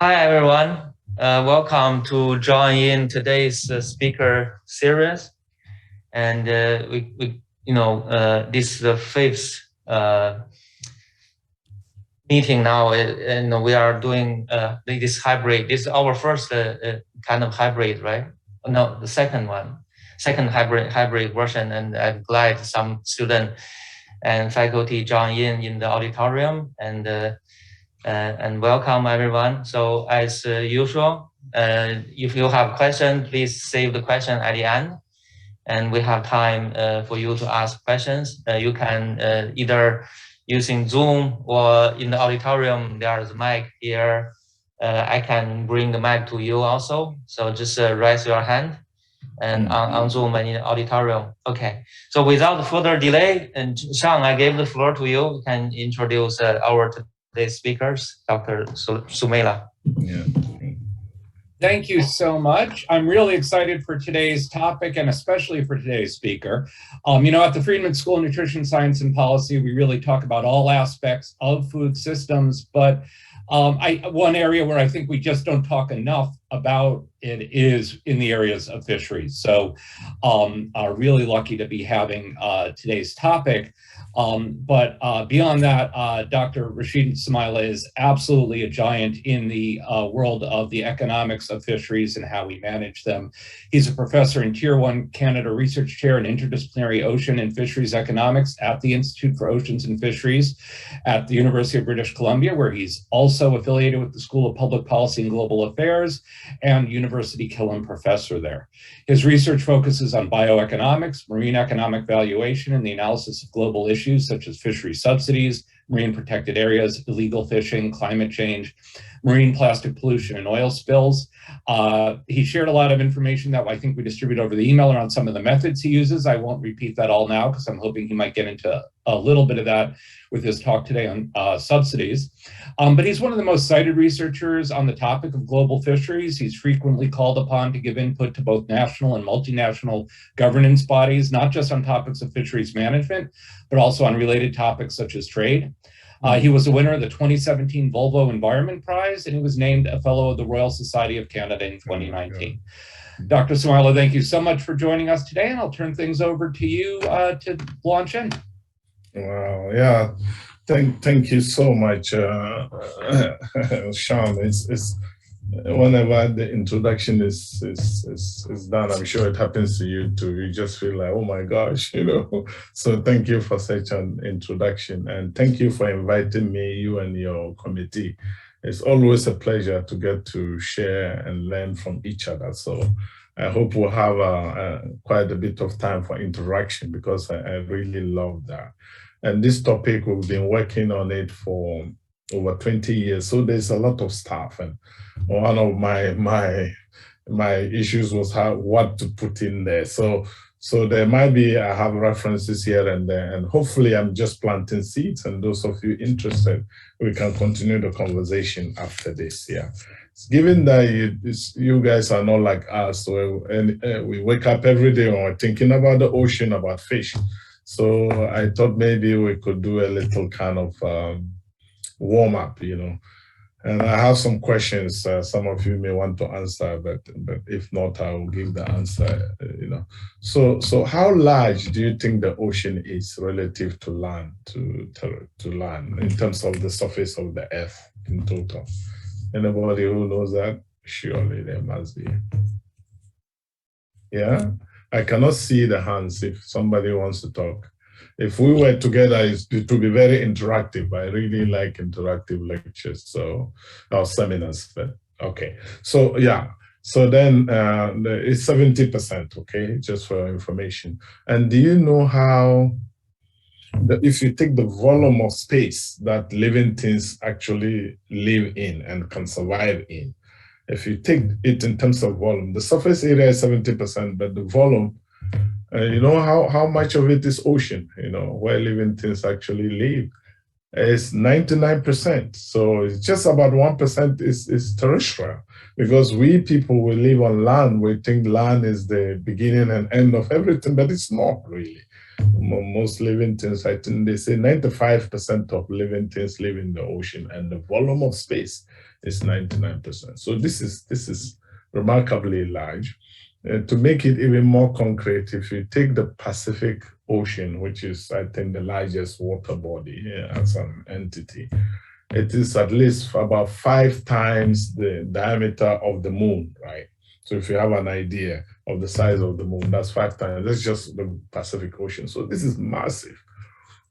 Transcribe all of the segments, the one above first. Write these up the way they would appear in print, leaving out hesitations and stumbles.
Hi, everyone. Welcome to join in today's speaker series. And this is the fifth meeting now. And we are doing this hybrid. This is our first kind of hybrid, right? No, the second hybrid version. And I'm glad some student and faculty join in the auditorium and welcome everyone. So as usual, if you have questions, please save the question at the end. And we have time for you to ask questions. You can either using Zoom or in the auditorium, there's a mic here. I can bring the mic to you also. So just raise your hand and on Zoom and in the auditorium. Okay, so without further delay, and Sean, I gave the floor to you. You can introduce our today's speakers, Dr. Sumaila. Yeah. Thank you so much. I'm really excited for today's topic and especially for today's speaker. At the Friedman School of Nutrition Science and Policy, we really talk about all aspects of food systems, but one area where I think we just don't talk enough about it is in the areas of fisheries. So are really lucky to be having today's topic. But beyond that, Dr. Rashid Sumaila is absolutely a giant in the world of the economics of fisheries and how we manage them. He's a professor in Tier 1 Canada Research Chair in Interdisciplinary Ocean and Fisheries Economics at the Institute for Oceans and Fisheries at the University of British Columbia, where he's also affiliated with the School of Public Policy and Global Affairs and University Killam professor there. His research focuses on bioeconomics, marine economic valuation, and the analysis of global issues such as fishery subsidies, marine protected areas, illegal fishing, climate change, marine plastic pollution, and oil spills. He shared a lot of information that I think we distribute over the email around some of the methods he uses. I won't repeat that all now because I'm hoping he might get into a little bit of that with his talk today on subsidies. But he's one of the most cited researchers on the topic of global fisheries. He's frequently called upon to give input to both national and multinational governance bodies, not just on topics of fisheries management, but also on related topics such as trade. He was a winner of the 2017 Volvo Environment Prize, and he was named a Fellow of the Royal Society of Canada in 2019. Dr. Sumaila, thank you so much for joining us today, and I'll turn things over to you to launch in. Wow, yeah, thank you so much, Sean. It's whenever the introduction is done, I'm sure it happens to you too. You just feel like, oh my gosh, So thank you for such an introduction, and thank you for inviting me, you and your committee. It's always a pleasure to get to share and learn from each other. So I hope we'll have quite a bit of time for interaction because I really love that. And this topic, we've been working on it for over 20 years. So there's a lot of stuff. And one of my issues was what to put in there. So there might be, I have references here and there, and hopefully I'm just planting seeds. And those of you interested, we can continue the conversation after this. Yeah. Given that you guys are not like us, so we wake up every day and we're thinking about the ocean, about fish. So I thought maybe we could do a little kind of warm up, And I have some questions. Some of you may want to answer, but if not, I will give the answer. So how large do you think the ocean is relative to land, to land, in terms of the surface of the Earth in total? Anybody who knows that? Surely there must be. Yeah. I cannot see the hands if somebody wants to talk. If we were together, it would be very interactive. I really like interactive lectures, or seminars, but okay. So yeah, so then it's 70%, okay, just for information. And do you know how, if you take the volume of space that living things actually live in and can survive in, if you take it in terms of volume, the surface area is 70%, but the volume, you know how much of it is ocean, where living things actually live? It's 99%. So it's just about 1% is terrestrial, because we people, we live on land. We think land is the beginning and end of everything, but it's not really. Most living things, I think they say 95% of living things live in the ocean, and the volume of space is 99%. So this is remarkably large. To make it even more concrete, if you take the Pacific Ocean, which is, I think, the largest water body as an entity, it is at least about 5 times the diameter of the moon, right? So if you have an idea of the size of the moon, that's 5 times. That's just the Pacific Ocean. So this is massive.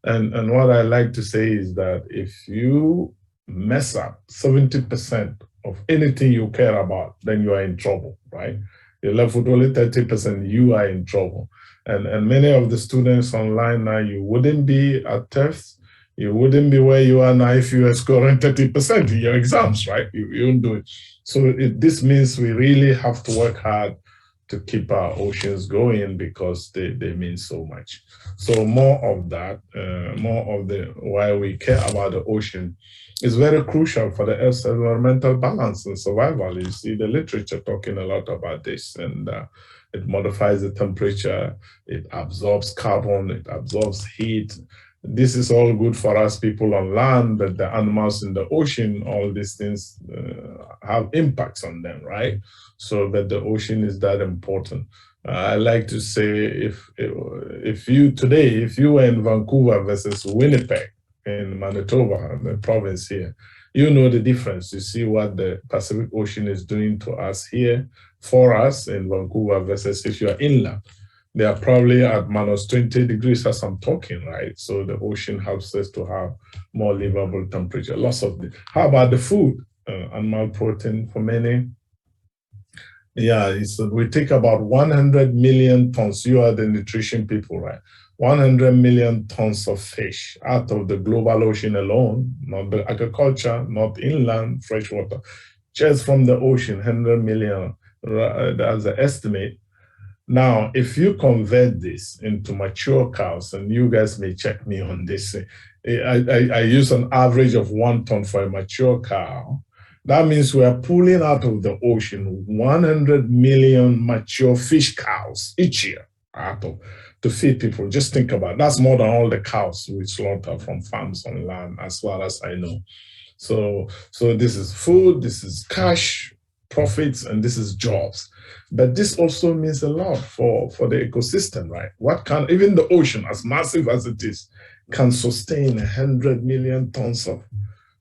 And what I like to say is that if you mess up 70% of anything you care about, then you are in trouble, right? You're left with only 30%, you are in trouble. And many of the students online now, you wouldn't be at TEFs, you wouldn't be where you are now if you were scoring 30% in your exams, right? You won't do it. So this means we really have to work hard to keep our oceans going, because they mean so much. So more of that, more of the why we care about the ocean is very crucial for the Earth's environmental balance and survival. You see the literature talking a lot about this, and it modifies the temperature, it absorbs carbon, it absorbs heat. This is all good for us people on land, but the animals in the ocean, all these things have impacts on them, right? So, but the ocean is that important. I like to say, if you were in Vancouver versus Winnipeg in Manitoba, the province here, you know the difference. You see what the Pacific Ocean is doing to us here, for us in Vancouver, versus if you're inland. They are probably at minus 20 degrees as I'm talking, right? So the ocean helps us to have more livable temperature, lots of it. How about the food? Animal protein for many. Yeah, we take about 100 million tons. You are the nutrition people, right? 100 million tons of fish out of the global ocean alone, not the agriculture, not inland freshwater, just from the ocean, 100 million, that's the estimate. Now, if you convert this into mature cows, and you guys may check me on this, I use an average of 1 ton for a mature cow. That means we are pulling out of the ocean 100 million mature fish cows each year to feed people. Just think about it. That's more than all the cows we slaughter from farms on land, as far as I know. So this is food, this is cash, profits, and this is jobs. But this also means a lot for the ecosystem, right? Even the ocean, as massive as it is, can sustain 100 million tons of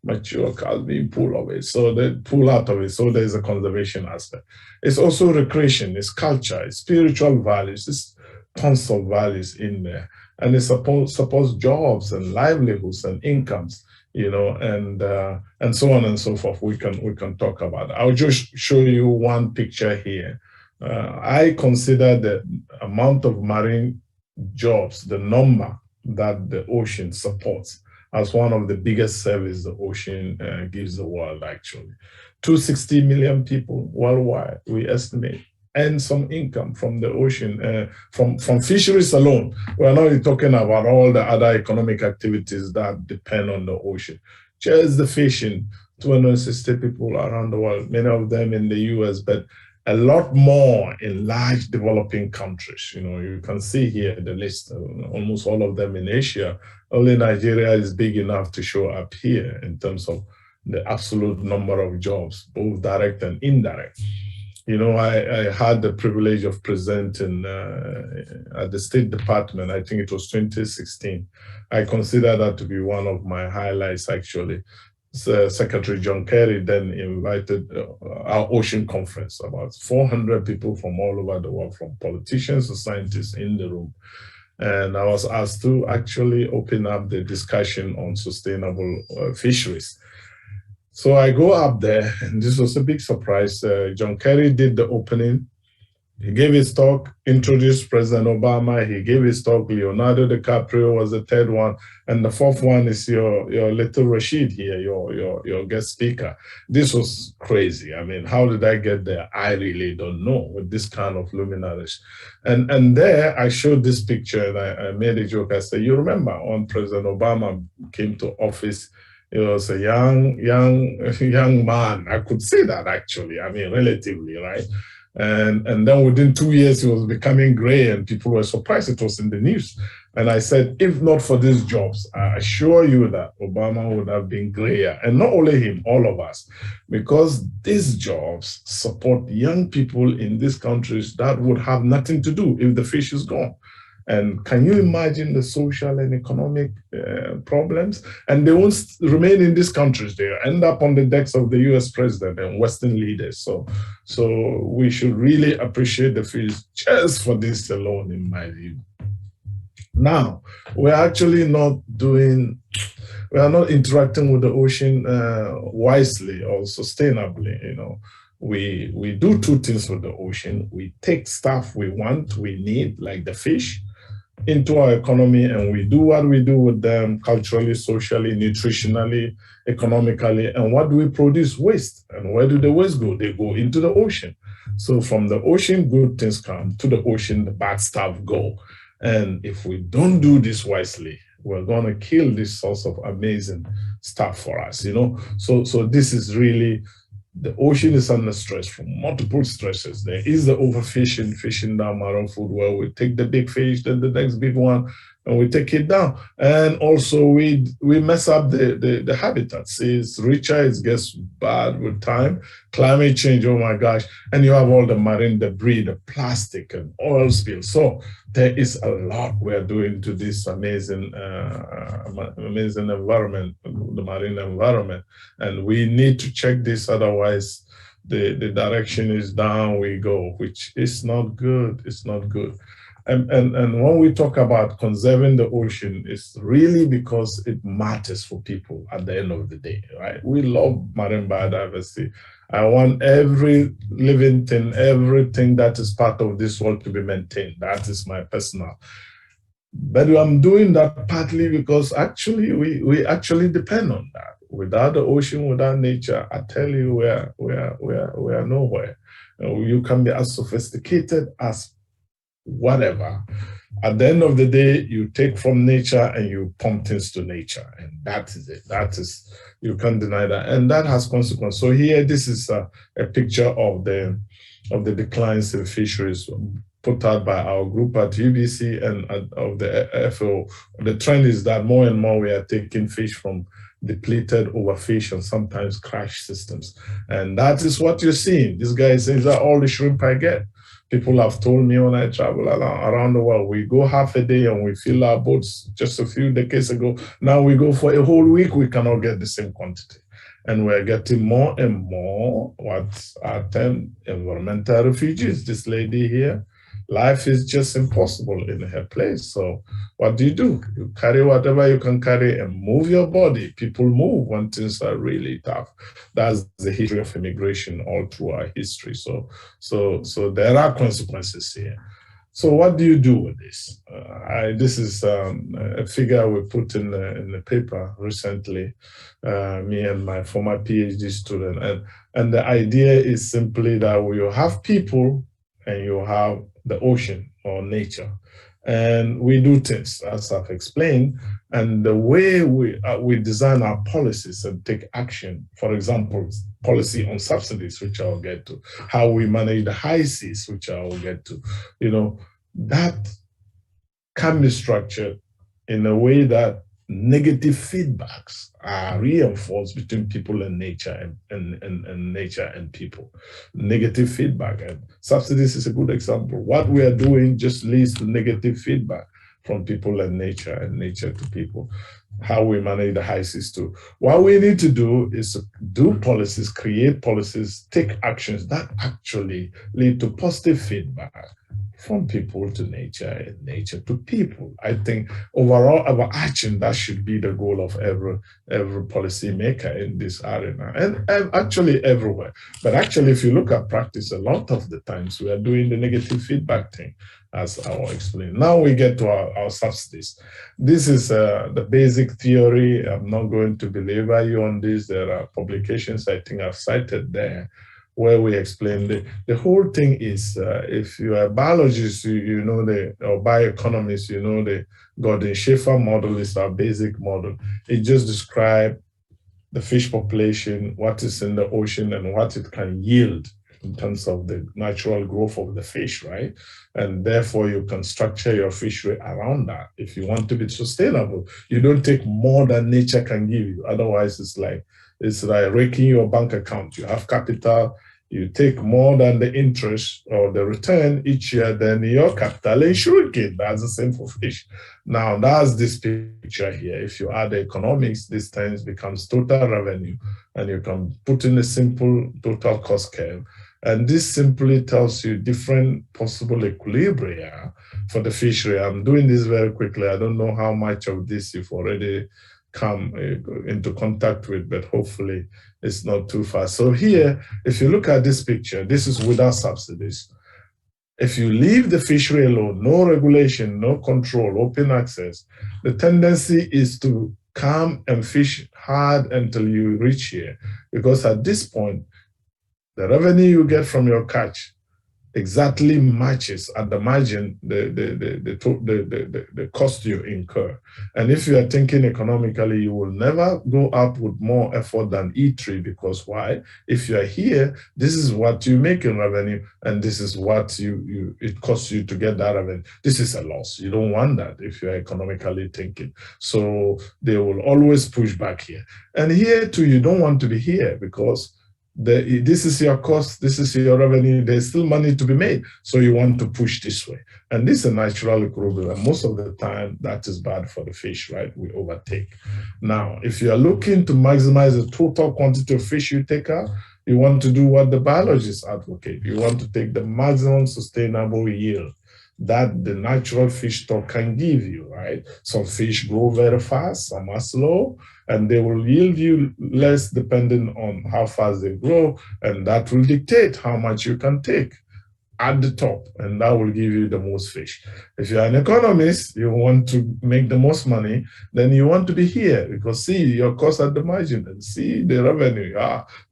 mature cows being pulled away. So they pull out of it. So there's a conservation aspect. It's also recreation, it's culture, it's spiritual values, there's tons of values in there. And it supports jobs and livelihoods and incomes, and so on and so forth. We can talk about it. I'll just show you one picture here. I consider the amount of marine jobs, the number that the ocean supports, as one of the biggest services the ocean gives the world, actually. 260 million people worldwide, we estimate, and some income from the ocean, from fisheries alone. We're not talking about all the other economic activities that depend on the ocean. Just the fishing, 260 people around the world, many of them in the US, but a lot more in large developing countries. You can see here the list, almost all of them in Asia. Only Nigeria is big enough to show up here in terms of the absolute number of jobs, both direct and indirect. I had the privilege of presenting at the State Department, I think it was 2016. I consider that to be one of my highlights, actually. Secretary John Kerry then invited our ocean conference, about 400 people from all over the world, from politicians to scientists in the room. And I was asked to actually open up the discussion on sustainable fisheries. So I go up there, and this was a big surprise. John Kerry did the opening. He gave his talk, introduced President Obama. He gave his talk. Leonardo DiCaprio was the third one. And the fourth one is your little Rashid here, your guest speaker. This was crazy. I mean, how did I get there? I really don't know with this kind of luminaries. And there I showed this picture and I made a joke. I said, you remember when President Obama came to office, he was a young man. I could say that actually, I mean, relatively, right? And then within 2 years, he was becoming gray and people were surprised. It was in the news. And I said, if not for these jobs, I assure you that Obama would have been grayer. And not only him, all of us, because these jobs support young people in these countries that would have nothing to do if the fish is gone. And can you imagine the social and economic problems? And they won't remain in these countries. They end up on the decks of the US president and Western leaders. So we should really appreciate the fish just for this alone, in my view. Now, we're actually not we are not interacting with the ocean wisely or sustainably, you know. We do two things with the ocean. We take stuff we want, we need, like the fish, into our economy, and we do what we do with them culturally, socially, nutritionally, economically. And what do we produce? Waste. And where do the waste go? They go into the ocean. So from the ocean, good things come. To the ocean, the bad stuff go. And if we don't do this wisely, we're going to kill this source of amazing stuff for us, you know. So this is really, the ocean is under stress from multiple stresses. There is the overfishing, fishing down marine food, where we take the big fish, then the next big one, and we take it down. And also we mess up the habitats. It's richer, it gets bad with time. Climate change, oh my gosh. And you have all the marine debris, the plastic and oil spill. So there is a lot we're doing to this amazing environment, the marine environment. And we need to check this, otherwise the direction is down we go, which is not good. It's not good. And when we talk about conserving the ocean, it's really because it matters for people at the end of the day, right? We love marine biodiversity. I want every living thing, everything that is part of this world to be maintained. That is my personal. But I'm doing that partly because actually we actually depend on that. Without the ocean, without nature, I tell you, we are nowhere. You can be as sophisticated as whatever. At the end of the day, you take from nature and you pump things to nature, and that is it. That is, you can't deny that, and that has consequences. So here, this is a picture of the declines in fisheries put out by our group at UBC and of the FAO. The trend is that more and more we are taking fish from depleted, overfish, and sometimes crash systems, and that is what you're seeing. This guy says that all the shrimp I get. People have told me when I travel around the world, we go half a day and we fill our boats just a few decades ago. Now we go for a whole week, we cannot get the same quantity. And we're getting more and more what are termed environmental refugees. This lady here, life is just impossible in her place. So what do? You carry whatever you can carry and move your body. People move when things are really tough. That's the history of immigration all through our history. So there are consequences here. So what do you do with this? This is a figure we put in the paper recently, me and my former PhD student. And the idea is simply that you have people and you have the ocean or nature. And we do things, as I've explained, and the way we design our policies and take action, for example, policy on subsidies, which I'll get to, how we manage the high seas, which I will get to, you know, that can be structured in a way that negative feedbacks are reinforced between people and nature and nature and people. Negative feedback, and subsidies is a good example. What we are doing just leads to negative feedback from people and nature to people. how we manage the high seas too. What we need to do is to do policies, create policies, take actions that actually lead to positive feedback from people to nature and nature to people. I think overall our action, that should be the goal of every policy maker in this arena and actually everywhere. But actually, if you look at practice, a lot of the times we are doing the negative feedback thing, as I will explain. Now we get to our subsidies. This is the basic theory. I'm not going to belabor you on this. There are publications I think I've cited there where we explain the whole thing is, if you are a biologist, you know or bioeconomist, you know the Gordon-Schaefer model is our basic model. It just describes the fish population, what is in the ocean, and what it can yield in terms of the natural growth of the fish, right? And therefore, you can structure your fishery around that. If you want to be sustainable, you don't take more than nature can give you. Otherwise, it's like raking your bank account. You have capital, you take more than the interest or the return each year, then your capital is shrinking. That's the same for fish. Now, that's this picture here. If you add the economics, this times becomes total revenue, and you can put in a simple total cost curve. And this simply tells you different possible equilibria for the fishery. I'm doing this very quickly. I don't know how much of this you've already come into contact with, but hopefully it's not too far. So here, if you look at this picture, this is without subsidies. If you leave the fishery alone, no regulation, no control, open access, the tendency is to come and fish hard until you reach here. Because at this point, the revenue you get from your catch exactly matches at the margin the cost you incur. And if you are thinking economically, you will never go up with more effort than E3, because why? If you are here, this is what you make in revenue, and this is what it costs you to get that revenue. This is a loss. You don't want that if you are economically thinking. So they will always push back here. And here too, you don't want to be here because this is your cost, this is your revenue, there's still money to be made. So you want to push this way. And this is a natural equilibrium. And most of the time, that is bad for the fish, right? We overtake. Now, if you are looking to maximize the total quantity of fish you take out, you want to do what the biologists advocate. You want to take the maximum sustainable yield that the natural fish stock can give you, right? Some fish grow very fast, some are slow, and they will yield you less depending on how fast they grow, and that will dictate how much you can take at the top, and that will give you the most fish. If you're an economist, you want to make the most money, then you want to be here because see your cost at the margin and see the revenue.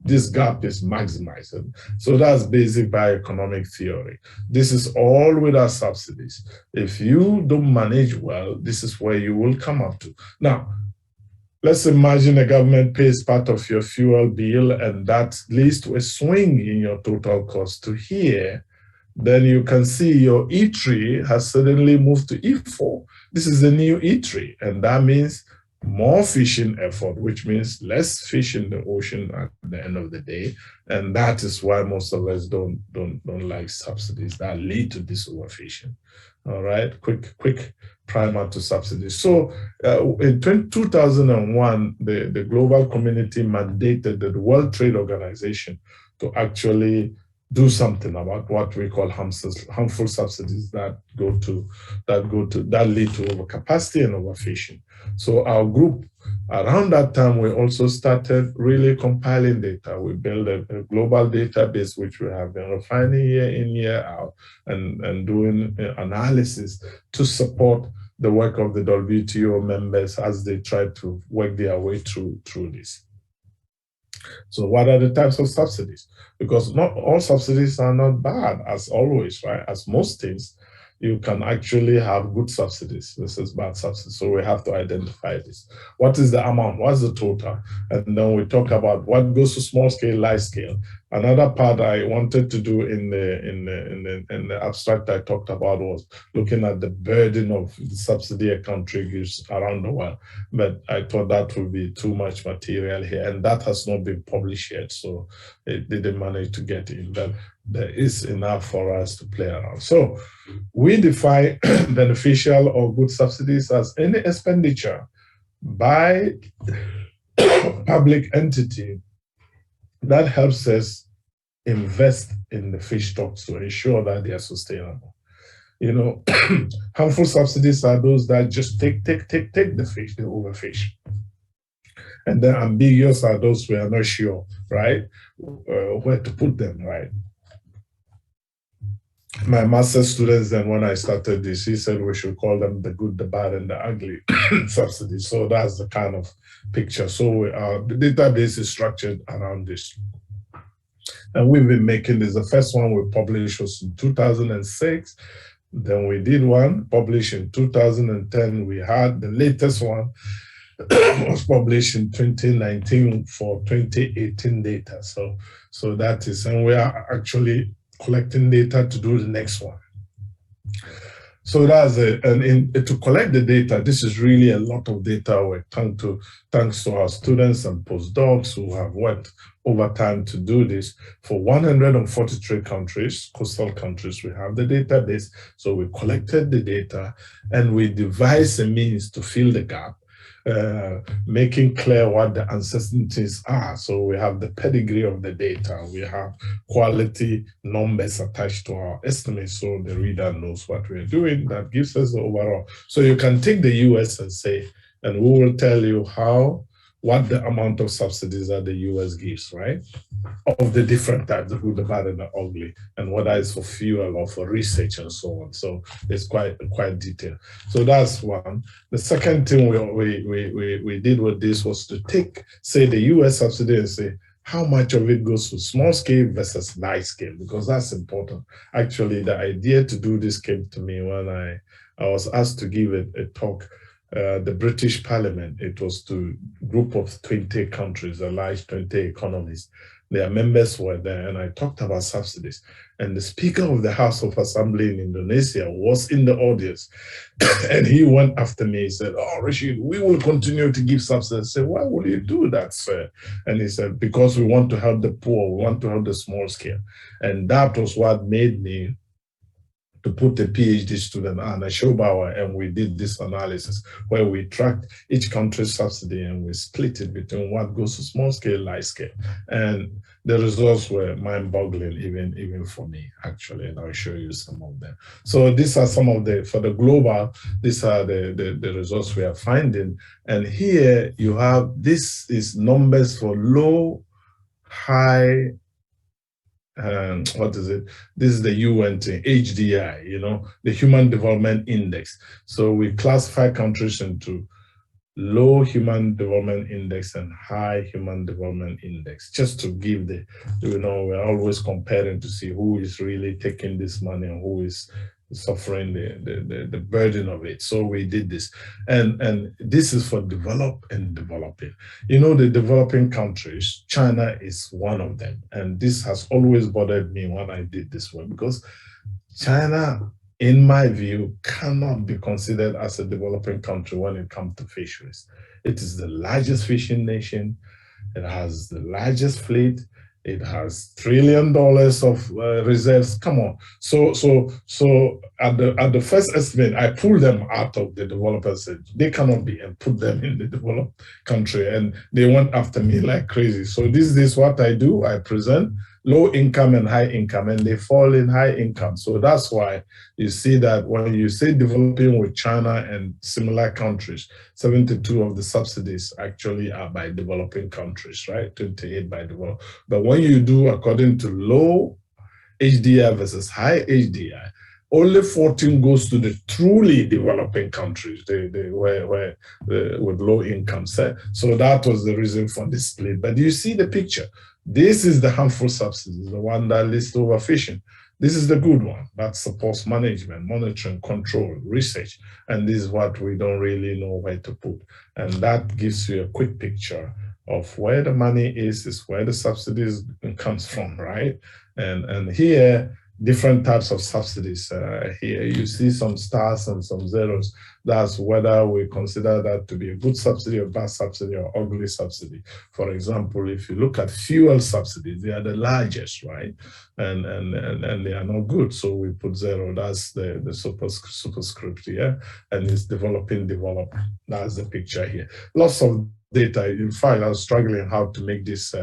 This gap is maximized. So that's basic bioeconomic theory. This is all without subsidies. If you don't manage well, this is where you will come up to. Now, let's imagine the government pays part of your fuel bill and that leads to a swing in your total cost to here. Then you can see your E3 has suddenly moved to E4. This is the new E3, and that means more fishing effort, which means less fish in the ocean at the end of the day. And that is why most of us don't like subsidies that lead to this overfishing. All right, quick primer to subsidies. So in 2001, the global community mandated the World Trade Organization to actually do something about what we call harmful subsidies that lead to overcapacity and overfishing. So our group, around that time, we also started really compiling data. We built a global database, which we have been refining year in, year out, and doing analysis to support the work of the WTO members as they try to work their way through this. So what are the types of subsidies? Because not all subsidies are not bad, as always, right? As most things, you can actually have good subsidies versus bad subsidies. So we have to identify this. What is the amount? What's the total? And then we talk about what goes to small scale, large scale. Another part I wanted to do in the abstract I talked about was looking at the burden of the subsidy a country gives around the world. But I thought that would be too much material here, and that has not been published yet, so it didn't manage to get in. But there is enough for us to play around. So we define beneficial or good subsidies as any expenditure by public entity that helps us invest in the fish stocks to ensure that they are sustainable. You know, harmful subsidies are those that just take the fish, they overfish. And then ambiguous are those we are not sure, right, where to put them, right? My master's students, then when I started this, he said we should call them the good, the bad, and the ugly subsidies. So that's the kind of picture. So the database is structured around this. And we've been making this. The first one we published was in 2006. Then we did one published in 2010. We had the latest one was published in 2019 for 2018 data. So that is, and we are actually collecting data to do the next one. So that's it. And to collect the data, this is really a lot of data work, thanks to our students and postdocs who have worked over time to do this. For 143 countries, coastal countries, we have the database. So we collected the data and we devised a means to fill the gap, making clear what the uncertainties are. So we have the pedigree of the data, we have quality numbers attached to our estimates, so the reader knows what we're doing. That gives us the overall. So you can take the US and say, and we will tell you what the amount of subsidies that the US gives, right? Of the different types, the good, the bad, and the ugly, and whether it's for fuel or for research and so on. So it's quite detailed. So that's one. The second thing we did with this was to take, say, the US subsidy and say, how much of it goes to small scale versus large scale, because that's important. Actually, the idea to do this came to me when I was asked to give a talk. The British Parliament, it was to a group of 20 countries, a large 20 economies. Their members were there, and I talked about subsidies. And the Speaker of the House of Assembly in Indonesia was in the audience. And he went after me. He said, "Oh, Rashid, we will continue to give subsidies." I said, "Why will you do that, sir?" And he said, "Because we want to help the poor, we want to help the small scale." And that was what made me to put a PhD student, Anna Schobauer, and we did this analysis where we tracked each country's subsidy and we split it between what goes to small scale, large scale. And the results were mind-boggling, even for me, actually, and I'll show you some of them. So these are some of for the global, these are the results we are finding. And here you have, this is numbers for low, high, what is it? This is the UN thing, HDI, you know, the Human Development Index. So we classify countries into low Human Development Index and high Human Development Index, just to give the, you know, we're always comparing to see who is really taking this money and who is suffering the burden of it. So we did this, and this is for develop and developing. You know, the developing countries, China is one of them, and this has always bothered me when I did this work, because China, in my view, cannot be considered as a developing country when it comes to fisheries. It is the largest fishing nation. It has the largest fleet. It has $1 trillion of reserves. Come on. So at the first estimate, I pulled them out of the developers. Said they cannot be, and put them in the developed country. And they went after me like crazy. So this is what I do. I present low income and high income, and they fall in high income. So that's why you see that when you say developing with China and similar countries, 72 of the subsidies actually are by developing countries, right? 28 by developed. But when you do according to low HDI versus high HDI, only 14 goes to the truly developing countries, where with low income. So that was the reason for this split. But you see the picture. This is the harmful subsidies, the one that leads to overfishing. This is the good one that supports management, monitoring, control, research. And this is what we don't really know where to put. And that gives you a quick picture of where the money is where the subsidies comes from, right? And here, different types of subsidies. Here you see some stars and some zeros. That's whether we consider that to be a good subsidy or bad subsidy or ugly subsidy. For example, if you look at fuel subsidies, they are the largest, right? And they are not good. So we put zero. That's the superscript here. And it's developing, develop. That's the picture here. Lots of data. In fact, I was struggling how to make this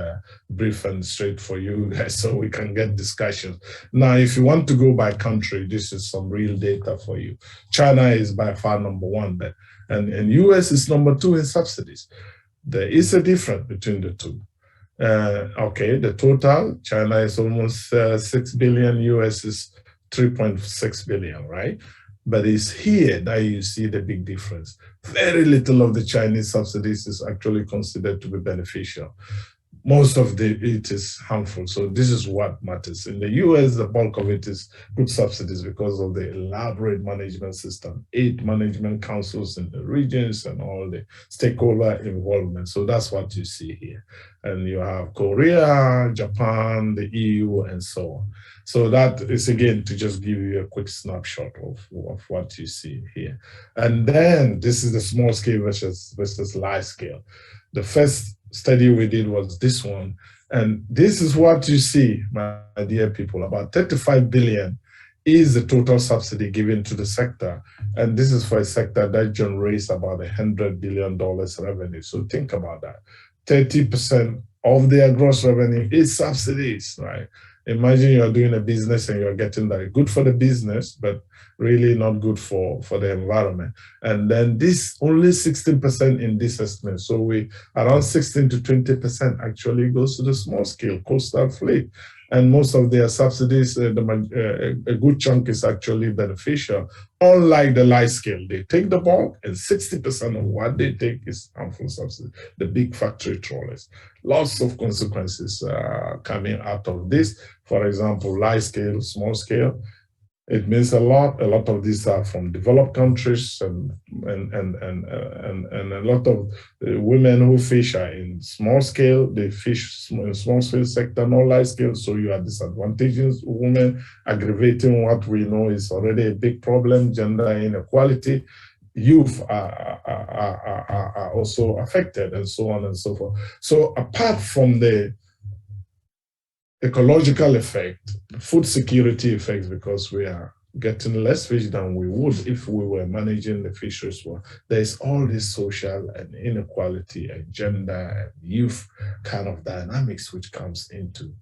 brief and straight for you guys so we can get discussions. Now, if you want to go by country, this is some real data for you. China is by far number one, but and US is number two in subsidies. There is a difference between the two. Okay, the total, China is almost 6 billion, US is 3.6 billion, right? But it's here that you see the big difference. Very little of the Chinese subsidies is actually considered to be beneficial. Most of it is harmful. So this is what matters. In the US, the bulk of it is good subsidies because of the elaborate management system, 8 management councils in the regions and all the stakeholder involvement. So that's what you see here. And you have Korea, Japan, the EU, and so on. So that is, again, to just give you a quick snapshot of what you see here. And then this is the small scale versus large scale. The first study we did was this one. And this is what you see, my dear people. About 35 billion is the total subsidy given to the sector. And this is for a sector that generates about $100 billion revenue. So think about that. 30% of their gross revenue is subsidies, right? Imagine you're doing a business and you're getting that. Good for the business, but really not good for the environment. And then this only 16% in this estimate. So we around 16 to 20% actually goes to the small scale coastal fleet. And most of their subsidies, a good chunk is actually beneficial. Unlike the large scale, they take the bulk and 60% of what they take is harmful subsidy. The big factory trawlers. Lots of consequences coming out of this. For example, large scale, small scale. It means a lot. A lot of these are from developed countries, and a lot of women who fish are in small scale. They fish in small scale sector, not large scale. So you are disadvantaging women, aggravating what we know is already a big problem: gender inequality. Youth are also affected, and so on and so forth. So apart from the ecological effect, food security effects, because we are getting less fish than we would if we were managing the fisheries well. There's all this social and inequality and gender and youth kind of dynamics which comes into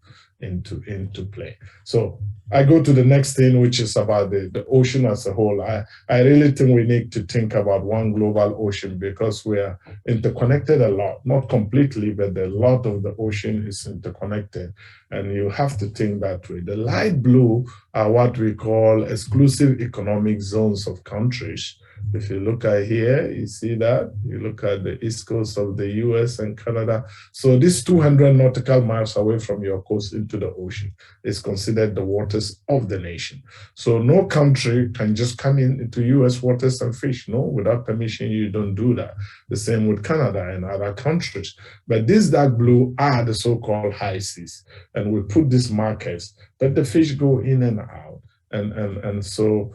play. So I go to the next thing, which is about the ocean as a whole. I really think we need to think about one global ocean because we are interconnected a lot, not completely, but a lot of the ocean is interconnected. And you have to think that way. The light blue are what we call exclusive economic zones of countries. If you look at here, you see that. You look at the east coast of the US and Canada. So this 200 nautical miles away from your coast into the ocean is considered the waters of the nation. So no country can just come into US waters and fish. No, without permission, you don't do that. The same with Canada and other countries. But these dark blue are the so-called high seas. And we put these markers, but the fish go in and out. And so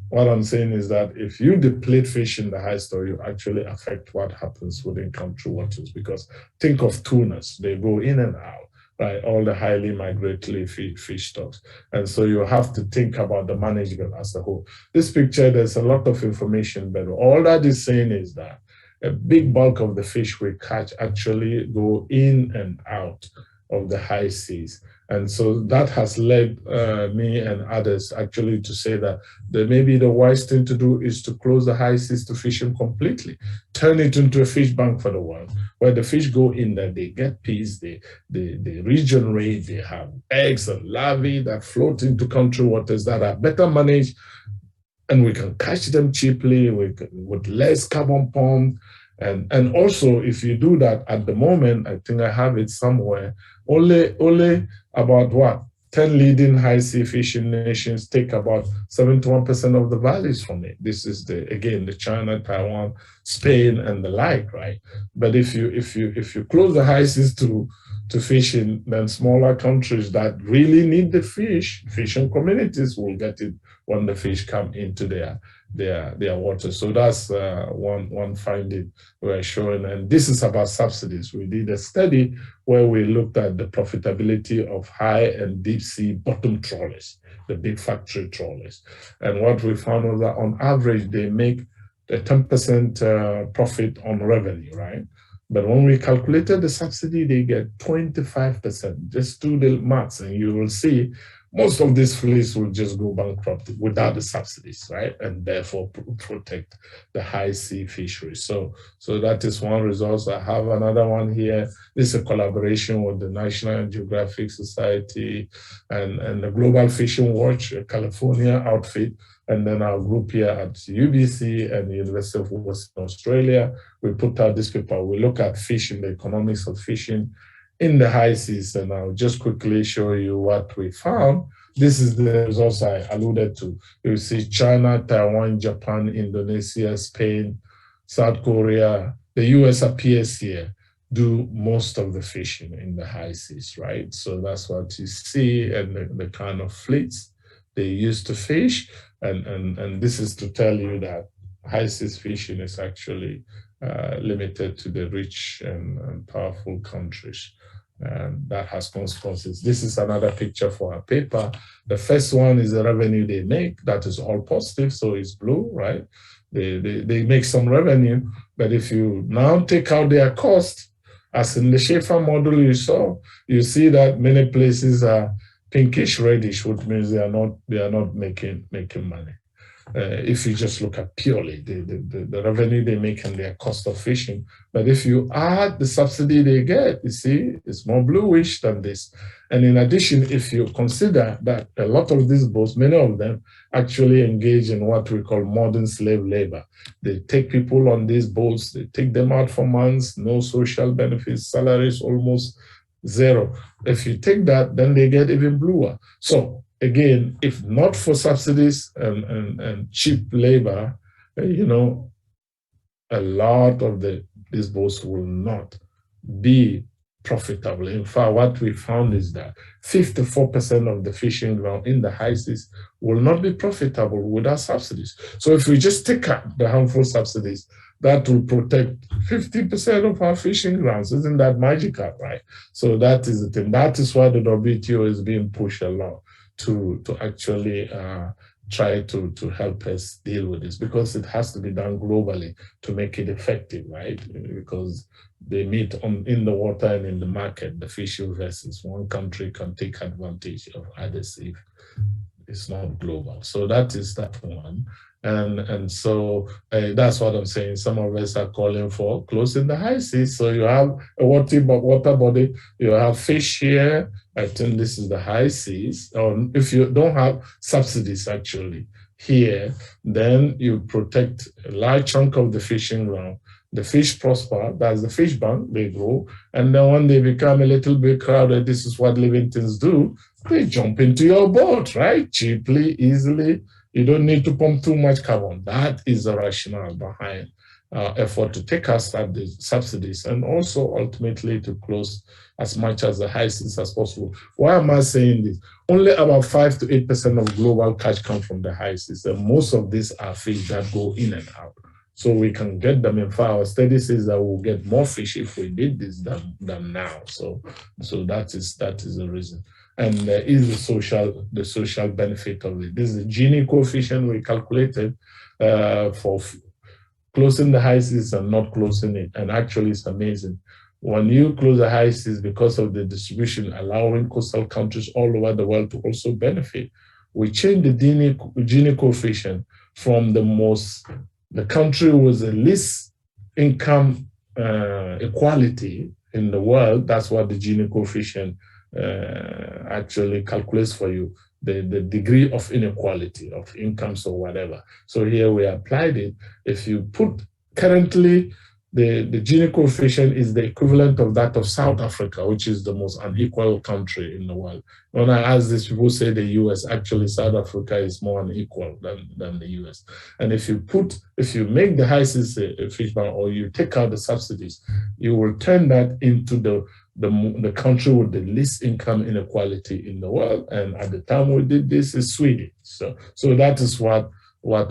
what I'm saying is that if you deplete fish in the high store, you actually affect what happens within country waters, because think of tunas, they go in and out, right? All the highly migratory fish stocks. And so you have to think about the management as a whole. This picture, there's a lot of information, but all that is saying is that a big bulk of the fish we catch actually go in and out of the high seas. And so that has led me and others actually to say that maybe the wise thing to do is to close the high seas to fishing completely, turn it into a fish bank for the world, where the fish go in there, they get peace, they regenerate, they have eggs and larvae that float into country waters that are better managed, and we can catch them cheaply with less carbon pump. And also, if you do that at the moment, I think I have it somewhere, only about what? 10 leading high sea fishing nations take about 71% of the values from it. This is again the China, Taiwan, Spain, and the like, right? But if you close the high seas to to fishing, then smaller countries that really need the fish, fishing communities will get it when the fish come into their water. So that's one finding we're showing. And this is about subsidies. We did a study where we looked at the profitability of high and deep sea bottom trawlers, the big factory trawlers. And what we found was that on average, they make a 10% profit on revenue, right? But when we calculated the subsidy, they get 25%. Just do the maths and you will see most of these fleets will just go bankrupt without the subsidies, right? And therefore protect the high sea fisheries. So that is one result. I have another one here. This is a collaboration with the National Geographic Society and the Global Fishing Watch, a California outfit, and then our group here at UBC and the University of Western Australia. We put out this paper. We look at fishing, the economics of fishing in the high seas, and I'll just quickly show you what we found. This is the results I alluded to. You see China, Taiwan, Japan, Indonesia, Spain, South Korea, the US appears here, do most of the fishing in the high seas, right? So that's what you see, and the kind of fleets they use to fish. And this is to tell you that high seas fishing is actually limited to the rich and powerful countries. And that has consequences. This is another picture for our paper. The first one is the revenue they make. That is all positive, so it's blue, right? They make some revenue, but if you now take out their cost, as in the Schaefer model you saw, you see that many places are pinkish reddish, which means they are not making money. If you just look at purely the revenue they make and their cost of fishing. But if you add the subsidy they get, you see, it's more bluish than this. And in addition, if you consider that a lot of these boats, many of them actually engage in what we call modern slave labor. They take people on these boats, they take them out for months, no social benefits, salaries almost zero. If you take that, then they get even bluer. So again, if not for subsidies and cheap labor, a lot of these boats will not be profitable. In fact, what we found is that 54% of the fishing ground in the high seas will not be profitable without subsidies. So if we just take out the harmful subsidies, that will protect 50% of our fishing grounds. Isn't that magical, right? So that is the thing. That is why the WTO is being pushed a lot to actually try to help us deal with this, because it has to be done globally to make it effective, right? Because they meet in the water and in the market, the fishing vessels. One country can take advantage of others if it's not global. So that is that one. And so that's what I'm saying. Some of us are calling for closing the high seas. So you have a water body, you have fish here. I think this is the high seas. If you don't have subsidies actually here, then you protect a large chunk of the fishing ground. The fish prosper, that's the fish bank, they grow. And then when they become a little bit crowded, this is what living things do. They jump into your boat, right? Cheaply, easily. You don't need to pump too much carbon. That is the rationale behind effort to take us at the subsidies and also ultimately to close as much as the high seas as possible. Why am I saying this? Only about 5 to 8% of global catch come from the high seas, and most of these are fish that go in and out. So we can get them. In fact, our study says that we'll get more fish if we did this than now. So that is the reason. And there is the social benefit of it. This is the Gini coefficient we calculated for closing the high seas and not closing it. And actually, it's amazing. When you close the high seas, because of the distribution, allowing coastal countries all over the world to also benefit, we change the Gini coefficient from the country with the least income equality in the world. That's what the Gini coefficient actually calculates for you, the degree of inequality of incomes or whatever. So here we applied it. If you put currently, the Gini coefficient is the equivalent of that of South Africa, which is the most unequal country in the world. When I ask this, people say the US. Actually, South Africa is more unequal than the US. And if you make the high seas a fish ban, or you take out the subsidies, you will turn that into the the country with the least income inequality in the world. And at the time we did this is Sweden. So that is what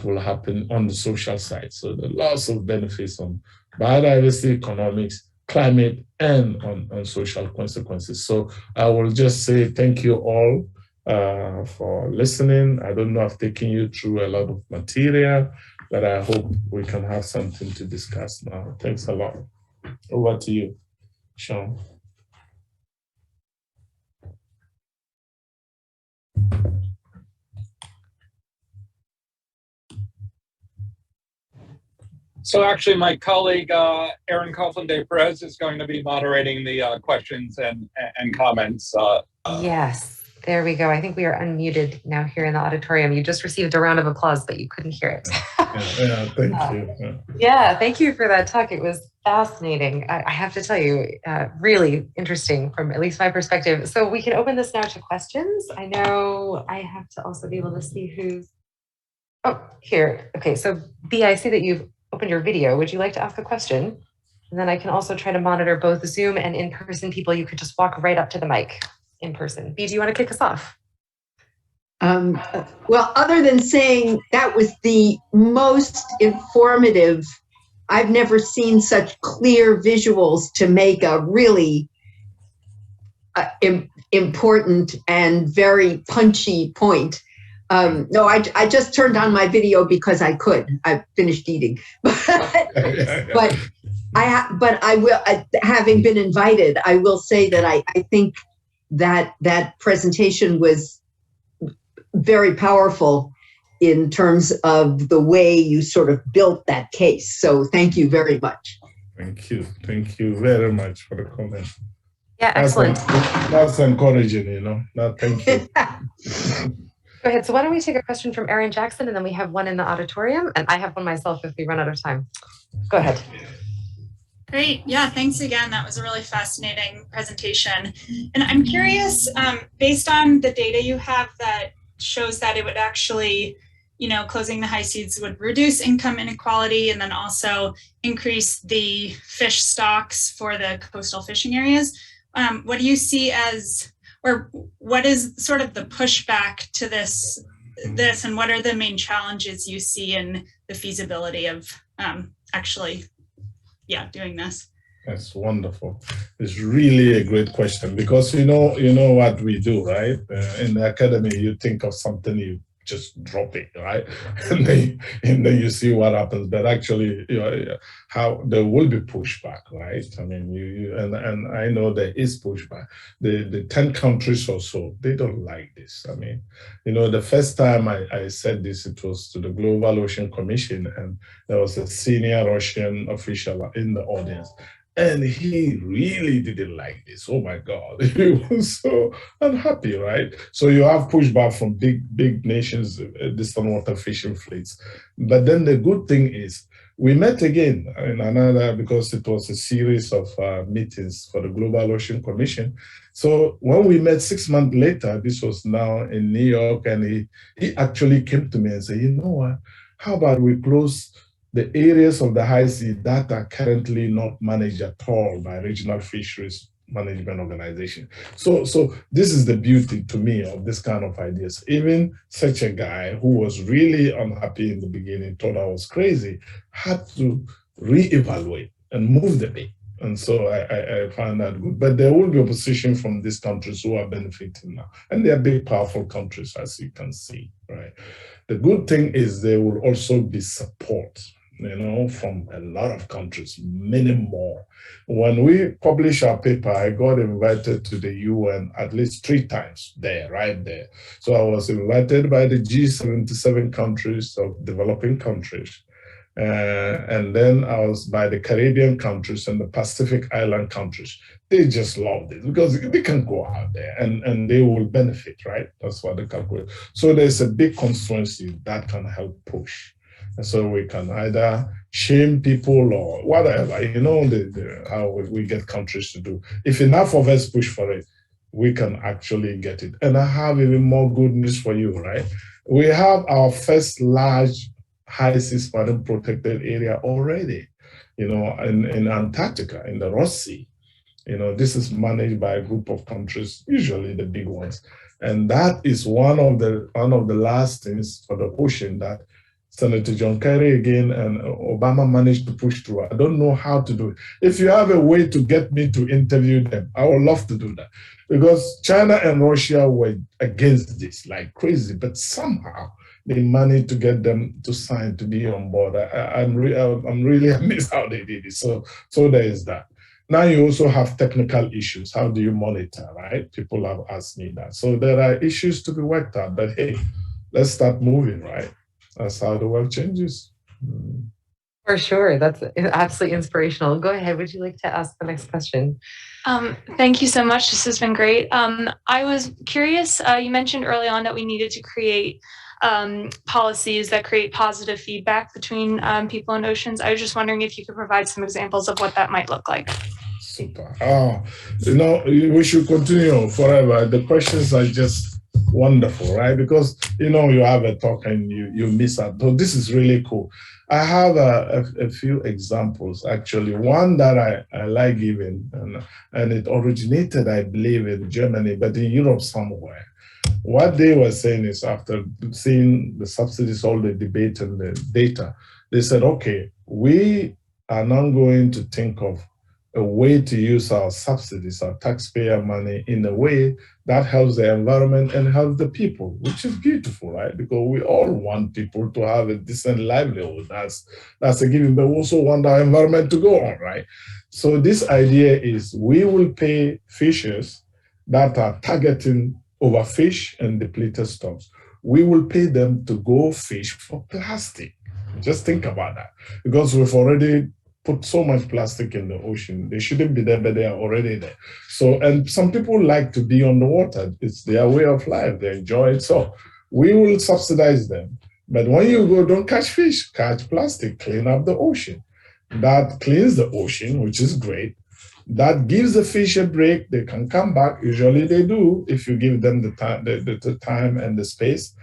will happen on the social side. So the lots of benefits on biodiversity, economics, climate, and on social consequences. So I will just say thank you all for listening. I don't know, I've taken you through a lot of material, but I hope we can have something to discuss now. Thanks a lot. Over to you, Sean. So actually, my colleague, Aaron Coughlin de Perez, is going to be moderating the questions and comments. Yes, there we go. I think we are unmuted now here in the auditorium. You just received a round of applause, but you couldn't hear it. Thank you. Yeah, thank you for that talk. It was fascinating. I have to tell you, really interesting from at least my perspective. So we can open this now to questions. I know I have to also be able to see who's, oh, here. Okay, so B, I see that you've opened your video. Would you like to ask a question? And then I can also try to monitor both Zoom and in-person people. You could just walk right up to the mic in person. B, do you want to kick us off? Well, other than saying that was the most informative, I've never seen such clear visuals to make a really important and very punchy point. No, I just turned on my video because I could. I finished eating, but I will. Having been invited, I will say that I think that presentation was very powerful in terms of the way you sort of built that case. So thank you very much. Thank you very much for the comment. Yeah, excellent. That's encouraging, you know. No, thank you. Go ahead. So why don't we take a question from Aaron Jackson, and then we have one in the auditorium, and I have one myself if we run out of time. Go ahead. Great. Yeah, thanks again. That was a really fascinating presentation. And I'm curious, based on the data you have that shows that it would actually, closing the high seas would reduce income inequality and then also increase the fish stocks for the coastal fishing areas. What do you see as, or what is sort of the pushback to this, and what are the main challenges you see in the feasibility of actually doing this? That's wonderful. It's really a great question because you know what we do, right? In the academy, you think of something, you just drop it, right? And then you see what happens. But actually, how there will be pushback, right? I mean, and I know there is pushback. The 10 countries or so, they don't like this. I mean, the first time I said this, it was to the Global Ocean Commission, and there was a senior Russian official in the audience. And he really didn't like this. Oh my God, he was so unhappy, right? So you have pushback from big nations, distant water fishing fleets. But then the good thing is, we met again in another, because it was a series of meetings for the Global Ocean Commission. So when we met 6 months later, this was now in New York, and he actually came to me and said, you know what, how about we close the areas of the high sea that are currently not managed at all by regional fisheries management organization. So this is the beauty to me of this kind of ideas. Even such a guy who was really unhappy in the beginning, thought I was crazy, had to reevaluate and move the bait. And so I find that good. But there will be opposition from these countries who are benefiting now. And they are big, powerful countries, as you can see, right? The good thing is there will also be support, from a lot of countries, many more. When we published our paper, I got invited to the UN at least 3 times right there. So I was invited by the G77 countries of developing countries. And then I was by the Caribbean countries and the Pacific Island countries. They just loved it because they can go out there and they will benefit, right? That's what they calculate. So there's a big constituency that can help push. And so we can either shame people or whatever, how we get countries to do. If enough of us push for it, we can actually get it. And I have even more good news for you, right? We have our first large high seas marine protected area already, in Antarctica, in the Ross Sea. This is managed by a group of countries, usually the big ones. And that is one of the last things for the ocean that Senator John Kerry again and Obama managed to push through. I don't know how to do it. If you have a way to get me to interview them, I would love to do that. Because China and Russia were against this like crazy, but somehow they managed to get them to sign to be on board. I'm really amazed how they did it. So there is that. Now you also have technical issues. How do you monitor, right? People have asked me that. So there are issues to be worked out, but hey, let's start moving, right? That's how the world changes. For sure. That's absolutely inspirational. Go ahead. Would you like to ask the next question? Thank you so much. This has been great. I was curious, you mentioned early on that we needed to create policies that create positive feedback between people and oceans. I was just wondering if you could provide some examples of what that might look like. Super. We should continue forever. The questions are just wonderful, right? Because, you have a talk and you miss out. So this is really cool. I have a few examples, actually. One that I like giving, and it originated, I believe, in Germany, but in Europe somewhere. What they were saying is, after seeing the subsidies, all the debate and the data, they said, okay, we are now going to think of a way to use our subsidies, our taxpayer money, in a way that helps the environment and helps the people, which is beautiful, right? Because we all want people to have a decent livelihood. That's a given, but we also want our environment to go on, right? So this idea is we will pay fishers that are targeting overfish and depleted stocks. We will pay them to go fish for plastic. Just think about that, because we've already put so much plastic in the ocean. They shouldn't be there, but they are already there. So, and some people like to be on the water. It's their way of life. They enjoy it. So we will subsidize them. But when you go, don't catch fish, catch plastic, clean up the ocean. That cleans the ocean, which is great. That gives the fish a break. They can come back. Usually they do, if you give them the time and the space.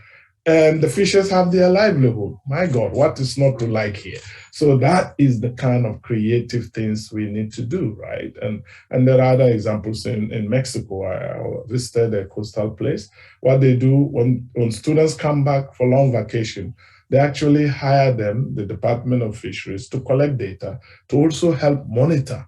And the fishers have their livelihood. My God, what is not to like here? So that is the kind of creative things we need to do, right? And there are other examples in Mexico. I visited a coastal place. What they do when students come back for long vacation, they actually hire them, the Department of Fisheries, to collect data, to also help monitor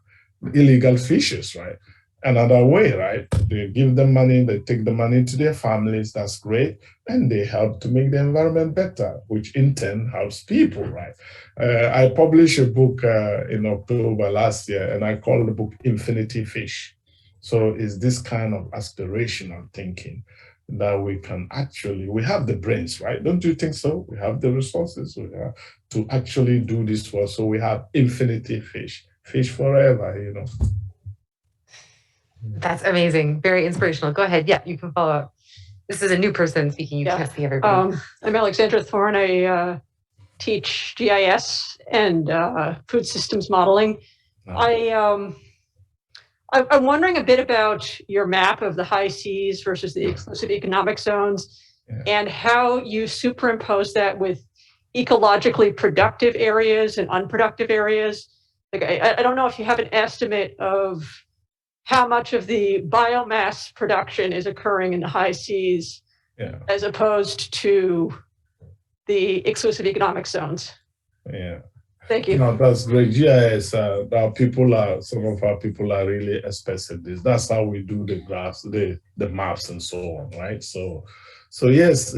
illegal fishes, right? Another way, right? They give them money, they take the money to their families, that's great, and they help to make the environment better, which in turn helps people, right? I published a book in October last year, and I call the book Infinity Fish. So it's this kind of aspirational thinking that we can actually, we have the brains, right? Don't you think so? We have the resources to actually do this work. So we have infinity fish forever, That's amazing. Very inspirational. Go ahead. Yeah, you can follow up. This is a new person speaking. You can't see everybody. I'm Alexandra Thorne. I teach GIS and food systems modeling. I'm wondering a bit about your map of the high seas versus the exclusive economic zones, and how you superimpose that with ecologically productive areas and unproductive areas. Like, I don't know if you have an estimate of how much of the biomass production is occurring in the high seas as opposed to the exclusive economic zones. Thank you. No, that's great. GIS, some of our people are really expressive this. That's how we do the graphs, the maps and so on, right? So yes,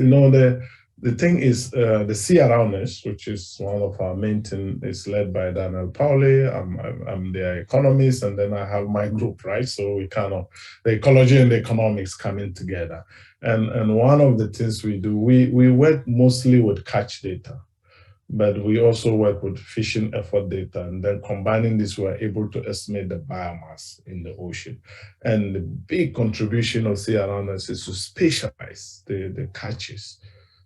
the thing is, the Sea Around Us, which is one of our main team, is led by Daniel Pauli. I'm their economist, and then I have my group, right? So we kind of, the ecology and the economics coming together. And one of the things we do, we work mostly with catch data, but we also work with fishing effort data. And then combining this, we're able to estimate the biomass in the ocean. And the big contribution of Sea Around Us is to spatialize the catches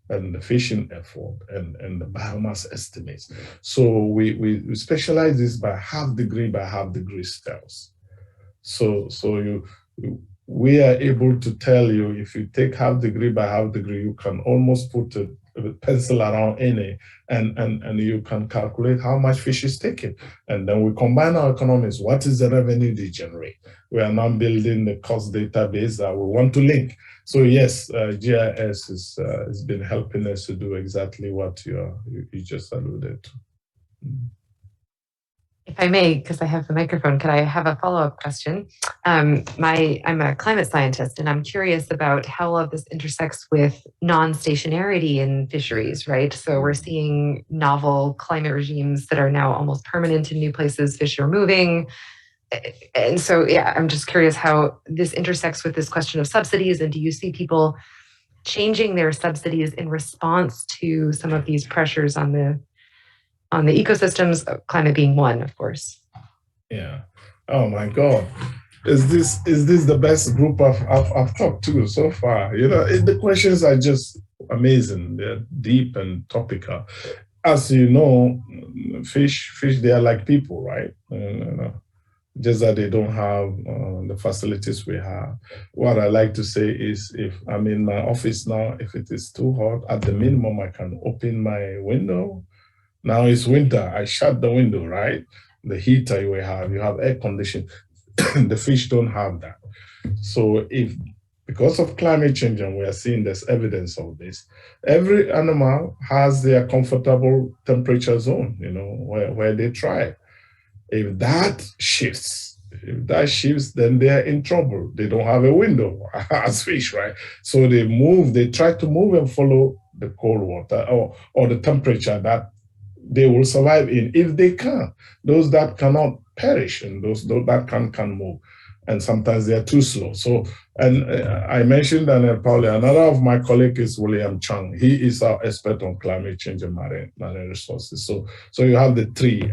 and the fishing effort and the biomass estimates. So we specialize this by half degree scales. So we are able to tell you, if you take half degree by half degree, you can almost put a pencil around in it, and you can calculate how much fish is taken. And then we combine our economies. What is the revenue they generate? We are now building the cost database that we want to link. So yes, GIS has been helping us to do exactly what you just alluded to. If I may, because I have the microphone, could I have a follow-up question? I'm a climate scientist, and I'm curious about how all of this intersects with non-stationarity in fisheries, right? So we're seeing novel climate regimes that are now almost permanent in new places. Fish are moving. And so, yeah, I'm just curious how this intersects with this question of subsidies. And do you see people changing their subsidies in response to some of these pressures on the ecosystems, climate being one, of course? Yeah. Oh my God. Is this the best group I've talked to so far? You know, the questions are just amazing. They're deep and topical. As you know, fish, they are like people, right? Just that they don't have the facilities we have. What I like to say is, if I'm in my office now, if it is too hot, at the minimum, I can open my window. Now it's winter, I shut the window, right? The heater you have air conditioning. The fish don't have that. So because of climate change, and we are seeing there's evidence of this, every animal has their comfortable temperature zone, you know, where they thrive. If that shifts, then they're in trouble. They don't have a window as fish, right? So they try to move and follow the cold water or the temperature that they will survive in, if they can. Those that cannot perish, and those that can move. And sometimes they are too slow. So, and I mentioned that probably another of my colleagues is William Chung. He is our expert on climate change and marine resources. So you have the three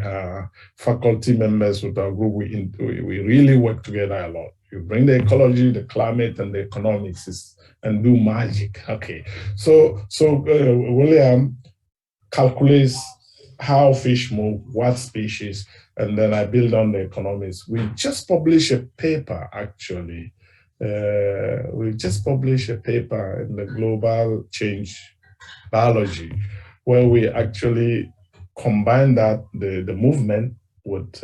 faculty members with our group. We really work together a lot. You bring the ecology, the climate, and the economics and do magic. Okay. So William calculates how fish move, what species, and then I build on the economics. We just published a paper, actually. We just published a paper in the Global Change Biology, where we actually combine that, the movement with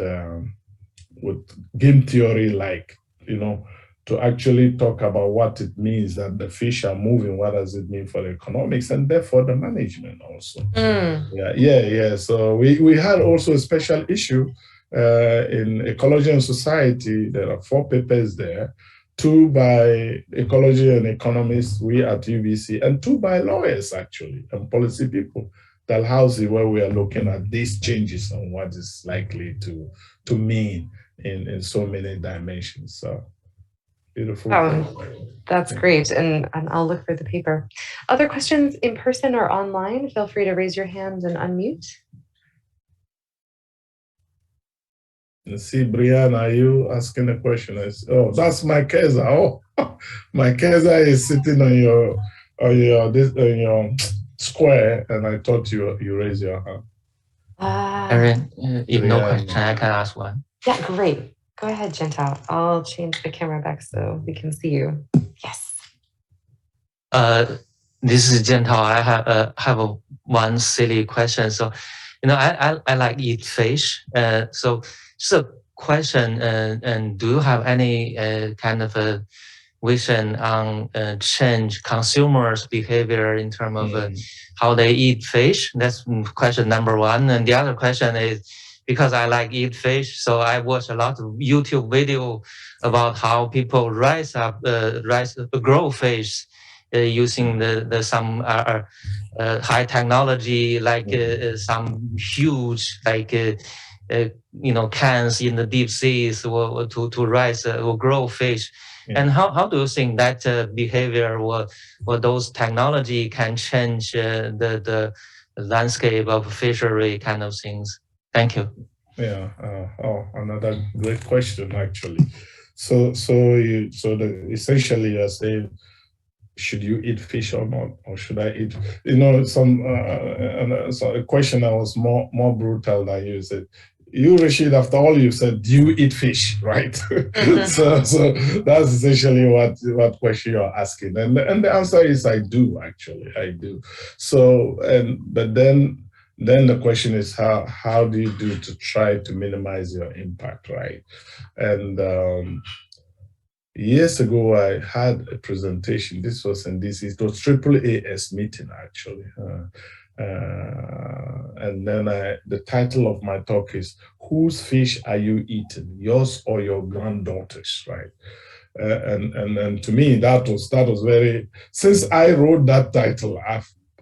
game theory, like, you know, to actually talk about what it means that the fish are moving, what does it mean for the economics, and therefore the management also. Yeah. So we had also a special issue in Ecology and Society. There are 4 papers there, 2 by ecology and economists, we at UBC, and 2 by lawyers, actually, and policy people. Dalhousie, where we are looking at these changes and what is likely to mean in so many dimensions. So beautiful. That's great. And I'll look for the paper. Other questions in person or online? Feel free to raise your hand and unmute. Let's see, Brian, are you asking a question? Oh, that's my Keza. Oh, my Keza is sitting on your square, and I thought you raised your hand. Erin, if no question, I can ask one. Yeah, great. Go ahead, Chantal. I'll change the camera back so we can see you. Yes. This is Chantal. I have one silly question. So, you know, I like eat fish. So a question. And do you have any kind of a vision on change consumers' behavior in terms of how they eat fish? That's question number one. And the other question is, because I like eat fish, so I watch a lot of YouTube video about how people grow fish using some high technology, like some huge, like you know, cans in the deep seas to rise or grow fish. And how do you think that behavior or those technology can change the landscape of fishery kind of things? Thank you. Yeah. Another great question, actually. So essentially you're saying, should you eat fish or not, or should I eat? You know, so a question that was more brutal than you said. you, Rashid, after all you said, do you eat fish, right? So that's essentially what question you're asking. And the answer is I do, actually, I do. So, but then the question is how do you do to try to minimize your impact, right? And years ago, I had a presentation. This was in DC. It was AAAS meeting, actually. And then the title of my talk is, whose fish are you eating, yours or your granddaughter's, right? And to me, that was very, since I wrote that title,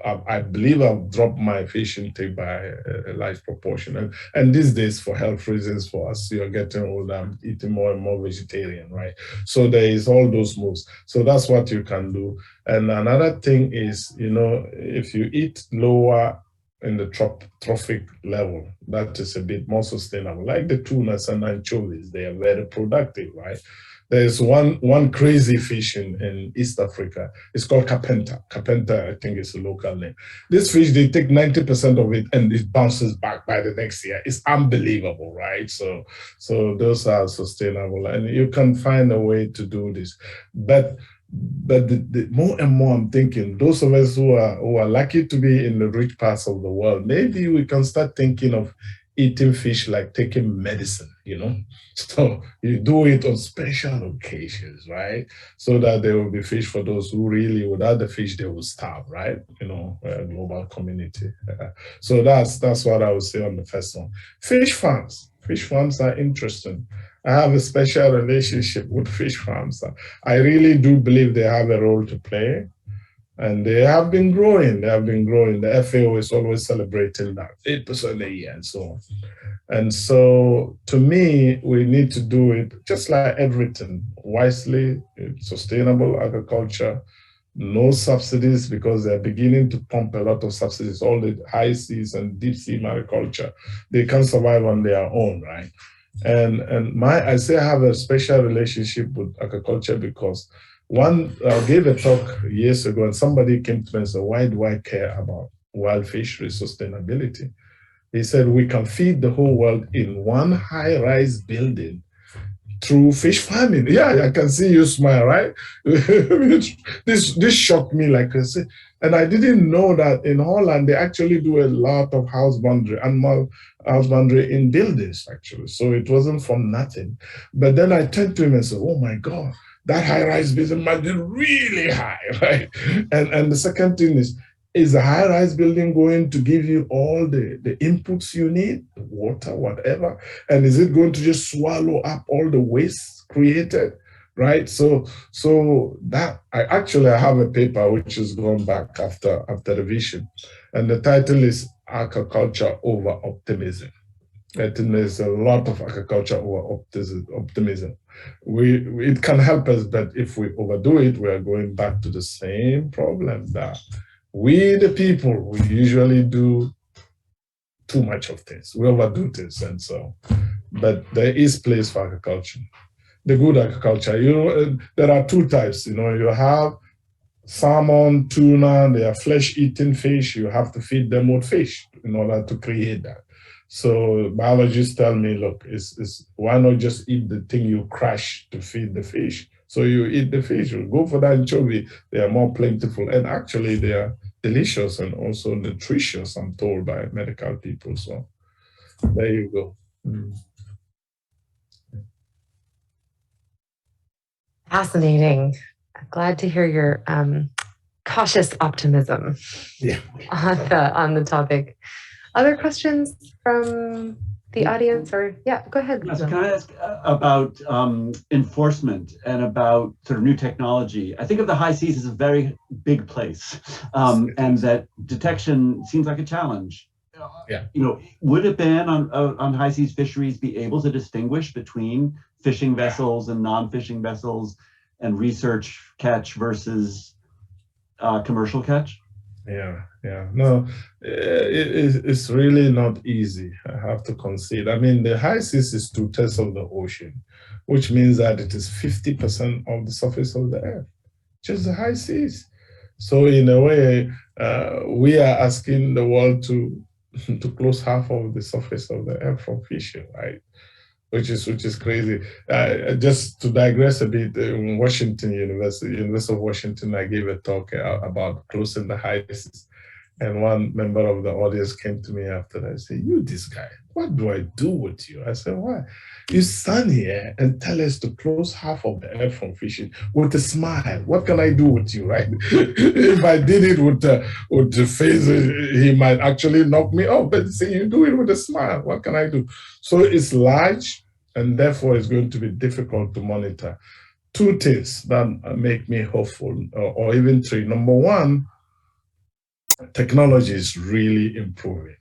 I believe I've dropped my fish intake by a large proportion. And these days, for health reasons, for us, you're getting older, I'm eating more and more vegetarian, right? So there is all those moves. So that's what you can do. And another thing is, if you eat lower in the trophic level, that is a bit more sustainable. Like the tunas and anchovies, they are very productive, right? There's one crazy fish in East Africa. It's called kapenta. Kapenta, I think is a local name. This fish, they take 90% of it and it bounces back by the next year. It's unbelievable, right? So those are sustainable, and you can find a way to do this. But the more and more I'm thinking, those of us who are lucky to be in the rich parts of the world, maybe we can start thinking of eating fish like taking medicine, So you do it on special occasions, right? So that there will be fish for those who really, without the fish, they will starve, right? Global community. So that's what I would say on the first one. Fish farms. Fish farms are interesting. I have a special relationship with fish farms. I really do believe they have a role to play. And they have been growing. The FAO is always celebrating that 8% a year and so on. And so to me, we need to do it just like everything, wisely, sustainable agriculture, no subsidies, because they're beginning to pump a lot of subsidies, all the high seas and deep sea agriculture. They can't survive on their own, right? And I say I have a special relationship with agriculture because I gave a talk years ago and somebody came to me and said, why do I care about wild fishery sustainability? He said, we can feed the whole world in one high-rise building through fish farming. Yeah, I can see you smile, right? This shocked me, like I said. And I didn't know that in Holland, they actually do a lot of animal house boundary in buildings, actually. So it wasn't from nothing. But then I turned to him and said, oh my God, that high-rise building might be really high, right? And the second thing is the high-rise building going to give you all the inputs you need, water, whatever? And is it going to just swallow up all the waste created, right? So that I have a paper which has gone back after revision, and the title is Agriculture Over Optimism. I think there's a lot of agriculture over optimism. It can help us, but if we overdo it, we are going back to the same problem that we, the people, we usually do too much of things. We overdo this, and so. But there is place for agriculture. The good agriculture, there are two types. You have salmon, tuna. They are flesh-eating fish. You have to feed them with fish in order to create that. So biologists tell me, look, why not just eat the thing you crush to feed the fish? So you eat the fish, you go for the anchovy. They are more plentiful, and actually they are delicious and also nutritious, I'm told by medical people. So there you go. Fascinating. I'm glad to hear your cautious optimism on the topic. Other questions from the audience, or go ahead. Yes, can I ask about enforcement and about sort of new technology? I think of the high seas as a very big place, and that detection seems like a challenge. Yeah. Would a ban on high seas fisheries be able to distinguish between fishing vessels and non-fishing vessels, and research catch versus commercial catch? Yeah. No, it's really not easy, I have to concede. I mean, the high seas is 2/3 of the ocean, which means that it is 50% of the surface of the earth, just the high seas. So in a way, we are asking the world to to close half of the surface of the earth from fishing, right? Which is crazy. Just to digress a bit, in Washington University of Washington, I gave a talk about closing the high seas. And one member of the audience came to me after that and said, "You, this guy, what do I do with you?" I said, "Why? You stand here and tell us to close half of the earth from fishing with a smile. What can I do with you, right?" If I did it with the face, he might actually knock me off. But say you do it with a smile. What can I do? So it's large, and therefore it's going to be difficult to monitor. Two things that make me hopeful, or even three. Number one, technology is really improving.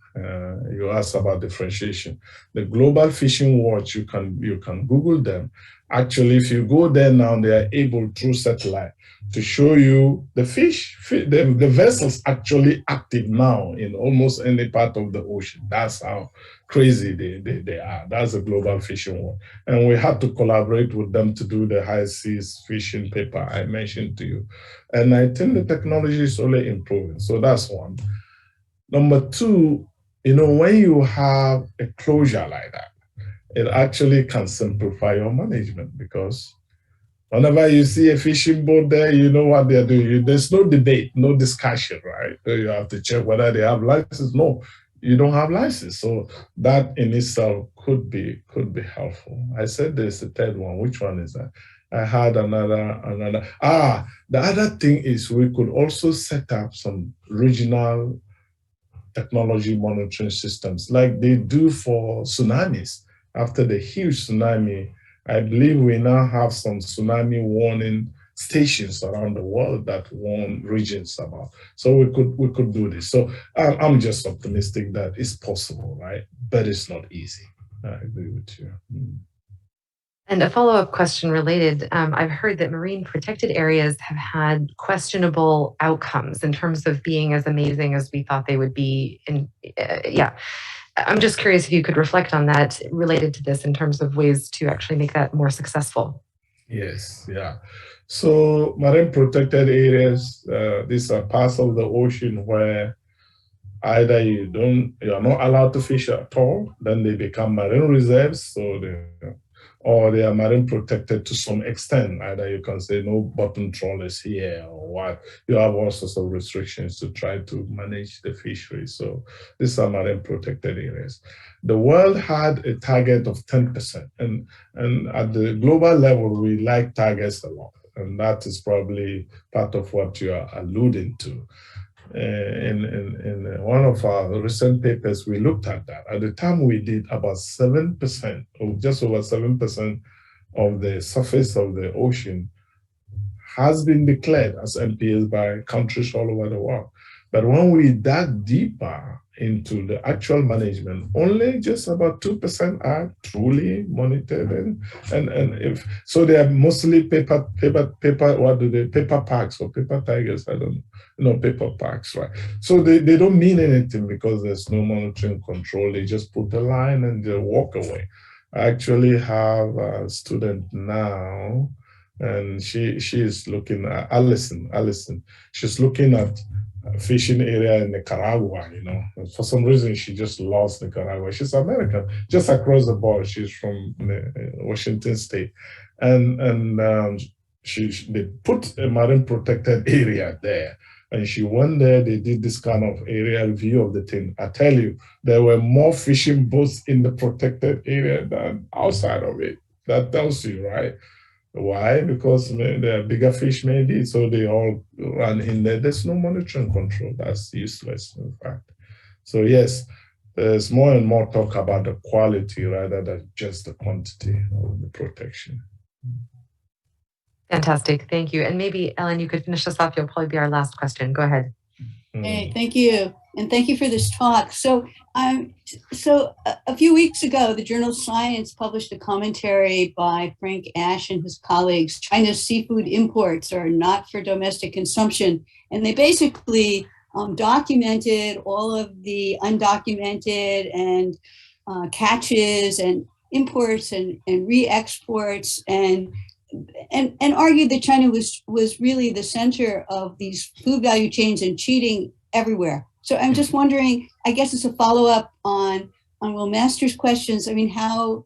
You asked about differentiation. The Global Fishing Watch, you can Google them. Actually, if you go there now, they are able through satellite to show you the the vessels actually active now in almost any part of the ocean. That's how crazy they are. That's a Global Fishing Watch. And we had to collaborate with them to do the high seas fishing paper I mentioned to you. And I think the technology is only improving. So that's one. Number two, when you have a closure like that, it actually can simplify your management, because whenever you see a fishing boat there, you know what they're doing. There's no debate, no discussion, right? You have to check whether they have license. No, you don't have license. So that in itself could be helpful. I said there's a third one. Which one is that? I had another. The other thing is we could also set up some regional technology monitoring systems like they do for tsunamis. After the huge tsunami, I believe we now have some tsunami warning stations around the world that warn regions about. So we could do this. So I'm just optimistic that it's possible, right? But it's not easy. I agree with you. And a follow-up question related, I've heard that marine protected areas have had questionable outcomes in terms of being as amazing as we thought they would be. I'm just curious if you could reflect on that related to this in terms of ways to actually make that more successful. Yes, yeah. So marine protected areas, these are parts of the ocean where either you are not allowed to fish at all, then they become marine reserves, or they are marine protected to some extent. Either you can say no bottom trawlers here, or what. You have all sorts of restrictions to try to manage the fisheries. So these are marine protected areas. The world had a target of 10%, and at the global level, we like targets a lot, and that is probably part of what you are alluding to. In one of our recent papers, we looked at that. At the time, we did about 7%, or just over 7% of the surface of the ocean has been declared as MPS by countries all over the world. But when we dug deeper into the actual management, only just about 2% are truly monitored, and if so, they are mostly paper. What do they? Paper parks or paper tigers? I don't know. Paper parks, right? So they don't mean anything because there's no monitoring control. They just put a line and they walk away. I actually have a student now, and she is looking at Allison. She's looking at fishing area in Nicaragua, For some reason, she just lost Nicaragua. She's American, just across the border. She's from Washington State. And they put a marine protected area there. And she went there, they did this kind of aerial view of the thing. I tell you, there were more fishing boats in the protected area than outside of it. That tells you, right? Why? Because there are bigger fish maybe, so they all run in there. There's no monitoring control. That's useless, in fact. So yes, there's more and more talk about the quality rather than just the quantity of the protection. Fantastic, thank you. And maybe, Ellen, you could finish this off. You'll probably be our last question. Go ahead. Hey, thank you. And thank you for this talk. So a few weeks ago, the journal Science published a commentary by Frank Ash and his colleagues. China's seafood imports are not for domestic consumption. And they basically documented all of the undocumented and catches and imports and re-exports and argued that China was really the center of these food value chains and cheating everywhere. So I'm just wondering, I guess it's a follow-up on Will Masters' questions. I mean, how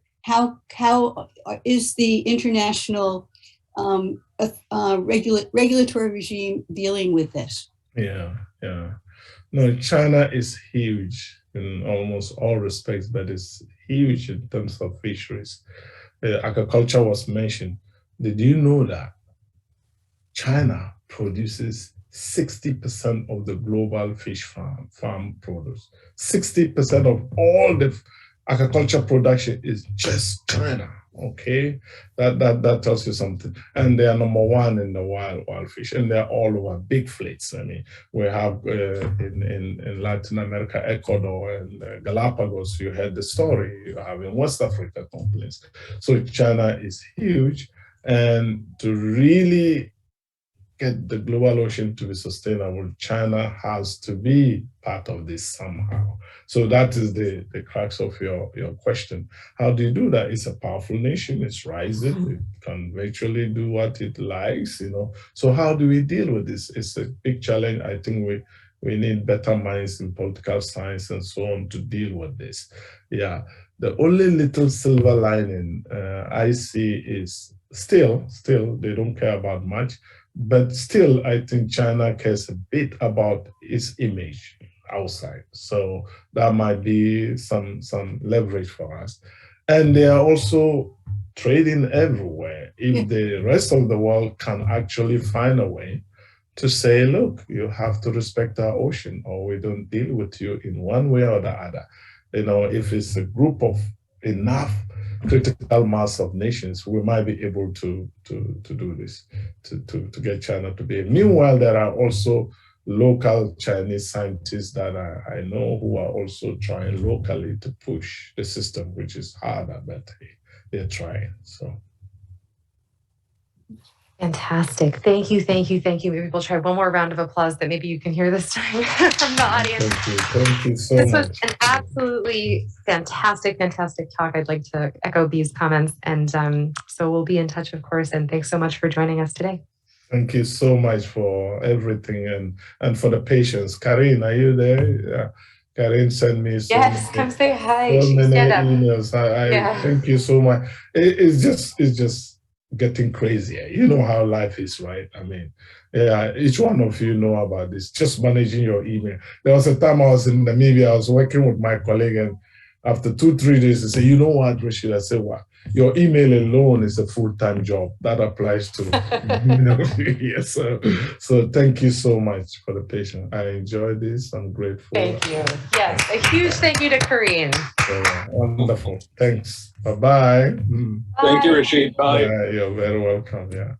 is the international regulatory regime dealing with this? Yeah. No, China is huge in almost all respects, but it's huge in terms of fisheries. Agriculture was mentioned. Did you know that China produces 60% of the global fish farm produce? 60% of all the agriculture production is just China. Okay, that tells you something. And they are number one in the wild fish, and they're all over big fleets. I mean, we have in Latin America, Ecuador and Galapagos. You heard the story. You have in West Africa complaints. So China is huge, and to really get the global ocean to be sustainable, China has to be part of this somehow. So that is the crux of your question. How do you do that? It's a powerful nation, it's rising, it can virtually do what it likes, So how do we deal with this? It's a big challenge. I think we need better minds in political science and so on to deal with this. Yeah, the only little silver lining I see is still they don't care about much. But still, I think China cares a bit about its image outside. So that might be some leverage for us. And they are also trading everywhere. If the rest of the world can actually find a way to say, look, you have to respect our ocean or we don't deal with you in one way or the other. If it's a group of enough critical mass of nations, we might be able to do this, to get China to be. Meanwhile, there are also local Chinese scientists that I know who are also trying locally to push the system, which is harder, but they're trying. So. Fantastic. Thank you. Maybe we'll try one more round of applause that maybe you can hear this time from the audience. Thank you so much. This was an absolutely fantastic talk. I'd like to echo B's comments. And so we'll be in touch, of course. And thanks so much for joining us today. Thank you so much for everything and for the patience. Karine, are you there? Yeah. Karine sent me come say hi. So many stand up. emails. I thank you so much. It's just getting crazier. You know how life is, right? I mean, yeah, each one of you know about this, just managing your email. There was a time I was in Namibia, I was working with my colleague, and after 2-3 days, they said, you know what, Rashid? I said, what? Your email alone is a full-time job. That applies to, yes. So thank you so much for the patience. I enjoyed this. I'm grateful. Thank you. Yes, a huge thank you to Karine. Wonderful. Thanks. Bye-bye. Thank you, Rashid. Bye. You're very welcome. Yeah.